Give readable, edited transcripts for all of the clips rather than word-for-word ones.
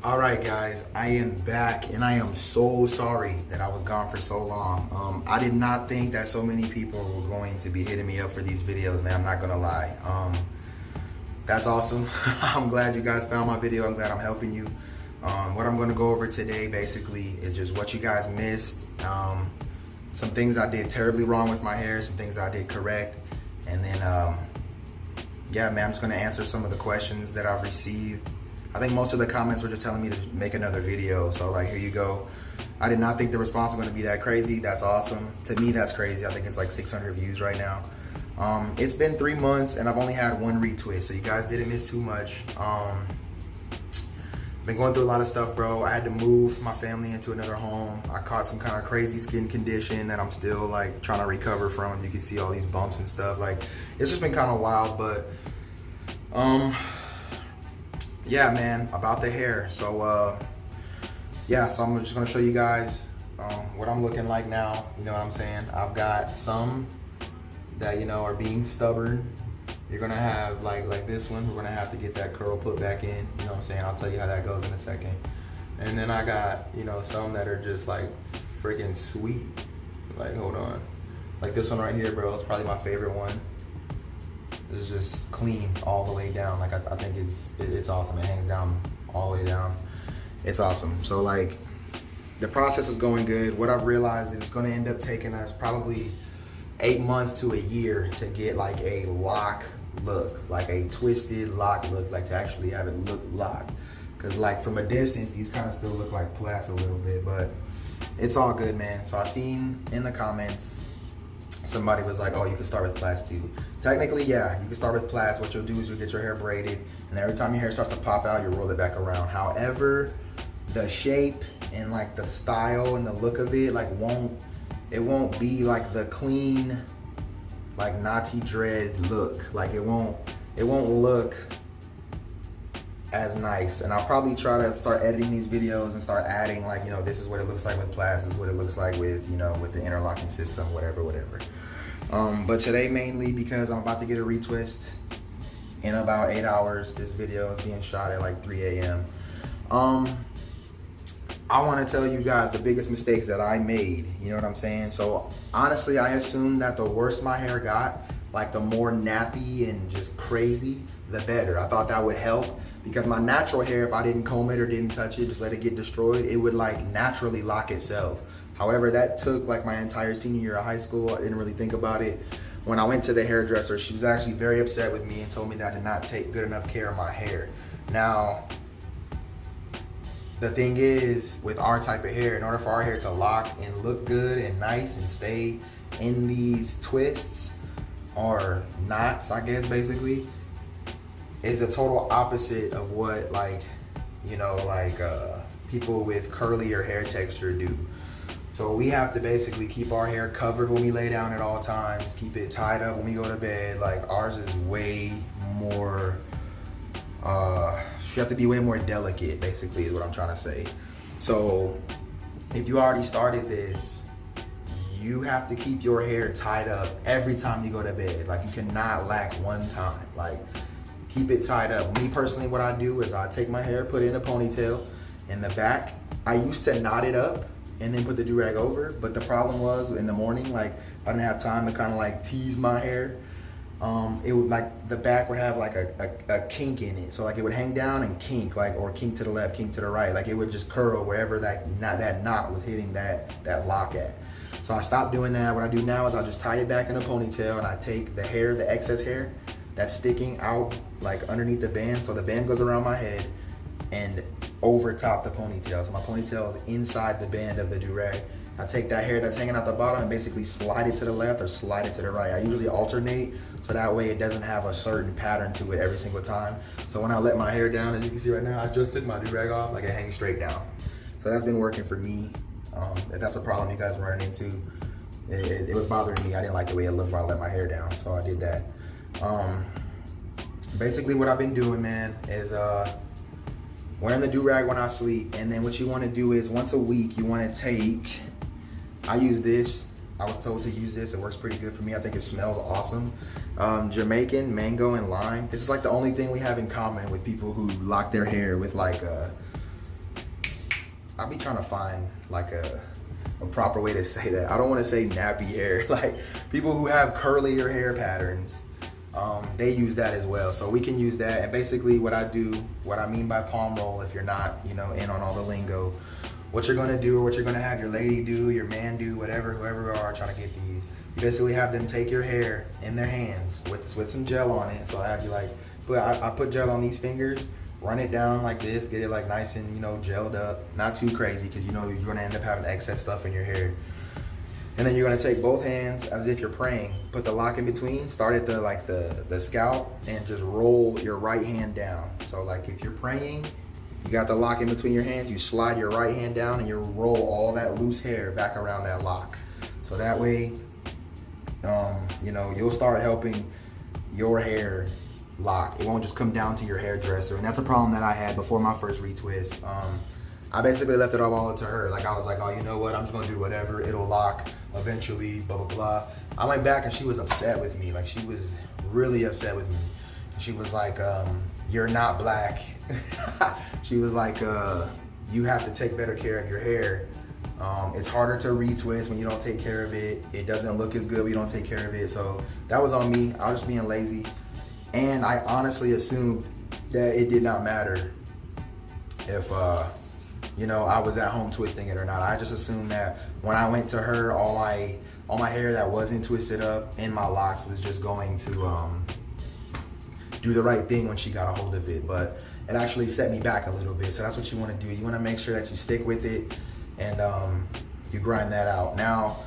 All right, guys, I am back, and I am so sorry that I was gone for so long. I did not think that so many people were going to be hitting me up for these videos, man. I'm not gonna lie. That's awesome. I'm glad you guys found my video. I'm glad I'm helping you. What I'm gonna go over today, basically, is just what you guys missed. Some things I did terribly wrong with my hair, some things I did correct, and then, yeah, man, I'm just gonna answer some of the questions that I've received. I think most of the comments were just telling me to make another video. So like, here you go. I did not think the response was gonna be that crazy. That's awesome. To me, that's crazy. I think it's like 600 views right now. It's been 3 months and I've only had 1 retwist. So you guys didn't miss too much. Been going through a lot of stuff, bro. I had to move my family into another home. I caught some kind of crazy skin condition that I'm still like trying to recover from. You can see all these bumps and stuff. Like, it's just been kind of wild, but yeah, man, about the hair. So yeah, so I'm just gonna show you guys what I'm looking like now. You know what I'm saying? I've got some that, you know, are being stubborn. You're gonna have like this one, we're gonna have to get that curl put back in. You know what I'm saying? I'll tell you how that goes in a second. And then I got, you know, some that are just like freaking sweet. Like, hold on. Like this one right here, bro, it's probably my favorite one. It's just clean all the way down. Like I think it's awesome. It hangs down all the way down. It's awesome. So like the process is going good. What I've realized is it's gonna end up taking us probably 8 months to a year to get like a lock look, like a twisted lock look, like to actually have it look locked. Cause like from a distance, these kind of still look like plaits a little bit, but it's all good, man. So I seen in the comments, somebody was like, oh, you can start with plaits too. Technically, yeah, you can start with plaits. What you'll do is you'll get your hair braided, and every time your hair starts to pop out, you'll roll it back around. However, the shape and like the style and the look of it, like it won't be like the clean, like naughty dread look. Like it won't look as nice. And I'll probably try to start editing these videos and start adding like, you know, this is what it looks like with plaits, this is what it looks like with, you know, with the interlocking system, whatever. But today mainly because I'm about to get a retwist in about 8 hours. This video is being shot at like 3 a.m. I want to tell you guys the biggest mistakes that I made, you know what I'm saying? So honestly, I assumed that the worse my hair got, like the more nappy and just crazy, the better. I thought that would help, because my natural hair, if I didn't comb it or didn't touch it, just let it get destroyed, it would like naturally lock itself. However, that took like my entire senior year of high school. I didn't really think about it. When I went to the hairdresser, she was actually very upset with me and told me that I did not take good enough care of my hair. Now, the thing is, with our type of hair, in order for our hair to lock and look good and nice and stay in these twists or knots, I guess basically, is the total opposite of what like, you know, like people with curlier hair texture do. So we have to basically keep our hair covered when we lay down at all times, keep it tied up when we go to bed. Like ours is way more, you have to be way more delicate, basically, is what I'm trying to say. So if you already started this, you have to keep your hair tied up every time you go to bed. Like you cannot lack one time. Like keep it tied up. Me personally, what I do is I take my hair, put it in a ponytail in the back. I used to knot it up and then put the do-rag over, but the problem was in the morning, like I didn't have time to kind of like tease my hair. It would like, the back would have like a kink in it. So like it would hang down and kink, like, or kink to the left, kink to the right. Like it would just curl wherever that knot was hitting that lock at. So I stopped doing that. What I do now is I just tie it back in a ponytail and I take the hair, the excess hair that's sticking out like underneath the band. So the band goes around my head and over top the ponytail. So my ponytail is inside the band of the do-rag. I take that hair that's hanging out the bottom and basically slide it to the left or slide it to the right. I usually alternate, so that way it doesn't have a certain pattern to it every single time. So when I let my hair down, as you can see right now, I just took my do-rag off, like it hangs straight down. So that's been working for me. If that's a problem you guys are running into, it was bothering me. I didn't like the way it looked when I let my hair down, so I did that. Basically what I've been doing, man, is wearing the do-rag when I sleep. And then what you want to do is once a week, you want to take, I use this. I was told to use this. It works pretty good for me. I think it smells awesome. Jamaican, mango, and lime. This is like the only thing we have in common with people who lock their hair with like I'll be trying to find like a proper way to say that. I don't want to say nappy hair. Like people who have curlier hair patterns, they use that as well. So we can use that. And basically what I mean by palm roll, if you're not, you know, in on all the lingo, what you're gonna do, or what you're gonna have your lady do, your man do, whatever, whoever you are trying to get these, you basically have them take your hair in their hands with some gel on it. So I have you like, I put gel on these fingers, run it down like this, get it like nice and, you know, gelled up, not too crazy, because you know you're gonna end up having excess stuff in your hair. And then you're gonna take both hands as if you're praying, put the lock in between, start at the scalp, and just roll your right hand down. So like if you're praying, you got the lock in between your hands, you slide your right hand down and you roll all that loose hair back around that lock. So that way, you know, you'll start helping your hair lock. It won't just come down to your hairdresser. And that's a problem that I had before my first retwist. I basically left it all up to her. Like I was like, oh, you know what? I'm just gonna do whatever. It'll lock eventually, blah, blah, blah. I went back and she was upset with me. Like she was really upset with me. She was like, you're not black. She was like, you have to take better care of your hair. It's harder to retwist when you don't take care of it. It doesn't look as good when you don't take care of it. So that was on me. I was just being lazy. And I honestly assumed that it did not matter if, you know, I was at home twisting it or not. I just assumed that when I went to her, all my hair that wasn't twisted up in my locks was just going to do the right thing when she got a hold of it. But it actually set me back a little bit. So that's what you want to do. You want to make sure that you stick with it and you grind that out. Now,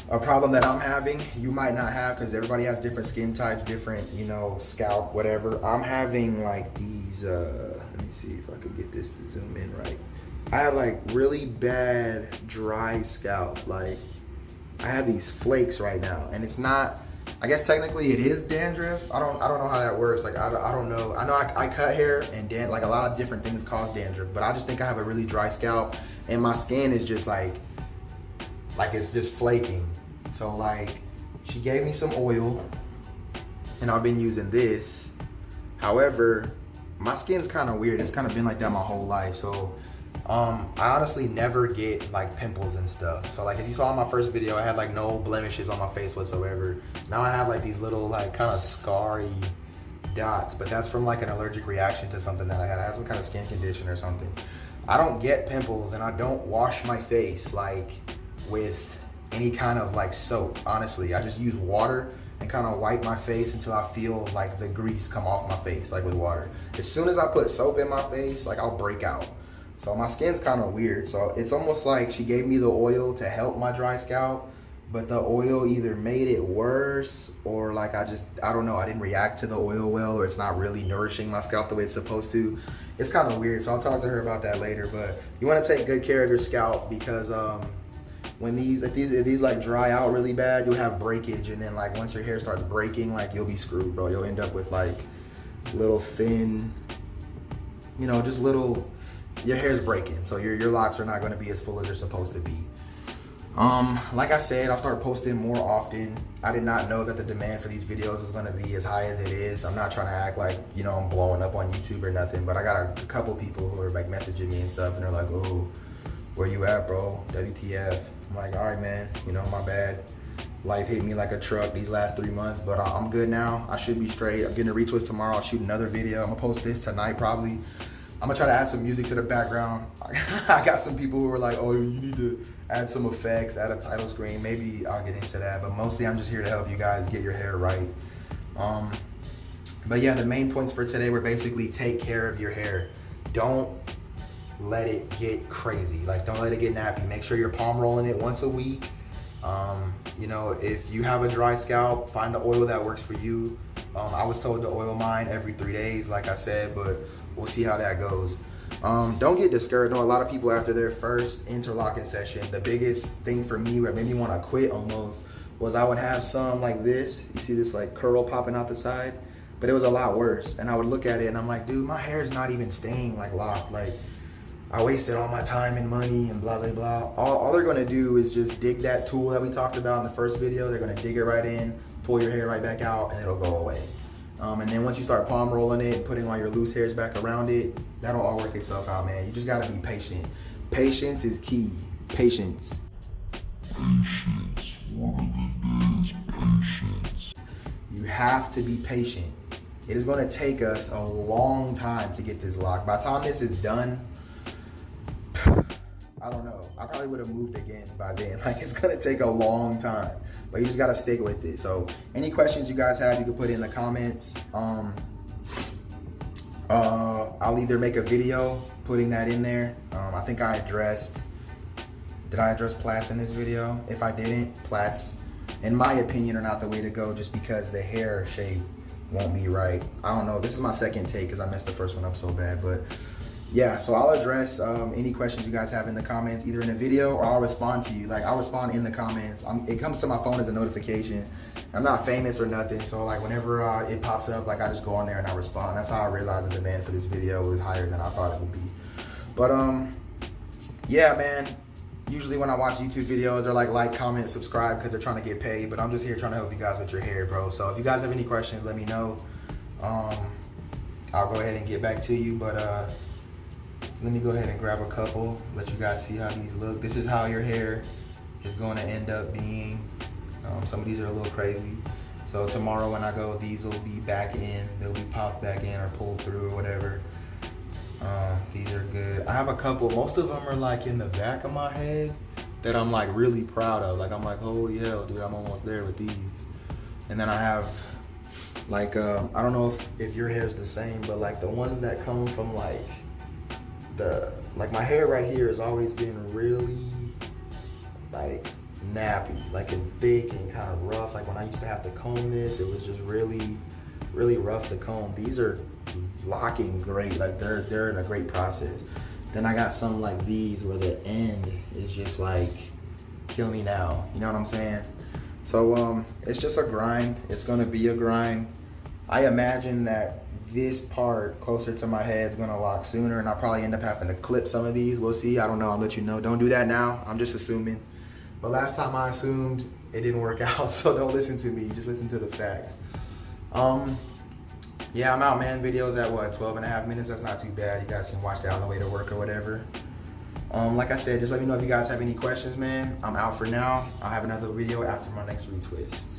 a problem that I'm having, you might not have, because everybody has different skin types, different, you know, scalp, whatever. I'm having like these, let me see if I could get this to zoom in right. I have like really bad dry scalp. Like I have these flakes right now, and it's not, I guess technically it is dandruff. I don't know how that works. Like I don't know. I know I cut hair, and like a lot of different things cause dandruff, but I just think I have a really dry scalp, and my skin is just like it's just flaking. So like she gave me some oil, and I've been using this. However, my skin's kind of weird. It's kind of been like that my whole life. So I honestly never get like pimples and stuff. So like if you saw my first video, I had like no blemishes on my face whatsoever. Now I have like these little like kind of scarry dots, but that's from like an allergic reaction to something that I had. I had some kind of skin condition or something. I don't get pimples, and I don't wash my face like with any kind of like soap. Honestly, I just use water and kind of wipe my face until I feel like the grease come off my face, like with water. As soon as I put soap in my face, like I'll break out. So my skin's kind of weird. So it's almost like she gave me the oil to help my dry scalp, but the oil either made it worse, or like I don't know, I didn't react to the oil well, or it's not really nourishing my scalp the way it's supposed to. It's kind of weird. So I'll talk to her about that later. But you want to take good care of your scalp, because when if these like dry out really bad, you'll have breakage, and then like once your hair starts breaking, like you'll be screwed, bro. You'll end up with like little thin, you know, just little, your hair's breaking, so your locks are not going to be as full as they're supposed to be. Like I said, I'll start posting more often. I did not know that the demand for these videos was going to be as high as it is. I'm not trying to act like, you know, I'm blowing up on YouTube or nothing, but I got a couple people who are like messaging me and stuff, and they're like, oh, where you at, bro? WTF? I'm like, all right, man, you know, my bad. Life hit me like a truck these last 3 months, but I'm good now. I should be straight. I'm getting a retwist tomorrow. I'll shoot another video. I'm gonna post this tonight probably. I'm gonna try to add some music to the background. I got some people who were like, oh, you need to add some effects, add a title screen. Maybe I'll get into that, but mostly I'm just here to help you guys get your hair right. But yeah, the main points for today were basically take care of your hair. Don't let it get crazy. Like, don't let it get nappy. Make sure you're palm rolling it once a week. You know, if you have a dry scalp, find the oil that works for you. I was told to oil mine every 3 days, like I said, but we'll see how that goes. Don't get discouraged. I know a lot of people after their first interlocking session, the biggest thing for me, what made me want to quit almost, was I would have some like this. You see this like curl popping out the side? But it was a lot worse. And I would look at it and I'm like, dude, my hair is not even staying like locked. Like, I wasted all my time and money and blah, blah, blah. All they're gonna do is just dig that tool that we talked about in the first video. They're gonna dig it right in, pull your hair right back out, and it'll go away. And then once you start palm rolling it and putting all your loose hairs back around it, that'll all work itself out, man. You just gotta be patient. Patience is key. Patience. Patience. One of the days, patience. You have to be patient. It is going to take us a long time to get this locked. By the time this is done, I don't know. I probably would have moved again by then. Like, it's going to take a long time, but you just got to stick with it. So any questions you guys have, you can put it in the comments. I'll either make a video putting that in there. I think did I address plaits in this video? If I didn't, plaits, in my opinion, are not the way to go, just because the hair shape won't be right. I don't know. This is my second take because I messed the first one up so bad. But yeah, so I'll address any questions you guys have in the comments, either in a video or I'll respond to you. Like, I'll respond in the comments. It comes to my phone as a notification. I'm not famous or nothing, so like whenever it pops up, like I just go on there and I respond. That's how I realized the demand for this video was higher than I thought it would be. But yeah, man. Usually when I watch YouTube videos, they're like, comment, subscribe, because they're trying to get paid. But I'm just here trying to help you guys with your hair, bro. So if you guys have any questions, let me know. I'll go ahead and get back to you. But let me go ahead and grab a couple, let you guys see how these look. This is how your hair is going to end up being. Some of these are a little crazy. So tomorrow when I go, these will be back in. They'll be popped back in or pulled through or whatever. These are good. I have a couple, most of them are like in the back of my head that I'm like really proud of. Like, I'm like, holy hell, dude, I'm almost there with these. And then I have like, I don't know if your hair is the same, but like the ones that come from like my hair right here has always been really like nappy, like and thick and kind of rough. Like when I used to have to comb this, it was just really, really rough to comb. These are locking great, like they're in a great process. Then I got some like these where the end is just like kill me now, you know what I'm saying? So it's just a grind. It's gonna be a grind. I imagine that this part closer to my head is gonna lock sooner, and I'll probably end up having to clip some of these. We'll see. I don't know. I'll let you know. Don't do that now. I'm just assuming. But last time I assumed, it didn't work out, so don't listen to me. Just listen to the facts. Yeah, I'm out, man. Videos at what, 12.5 minutes? That's not too bad. You guys can watch that on the way to work or whatever. Like I said, just let me know if you guys have any questions, man. I'm out for now. I'll have another video after my next retwist.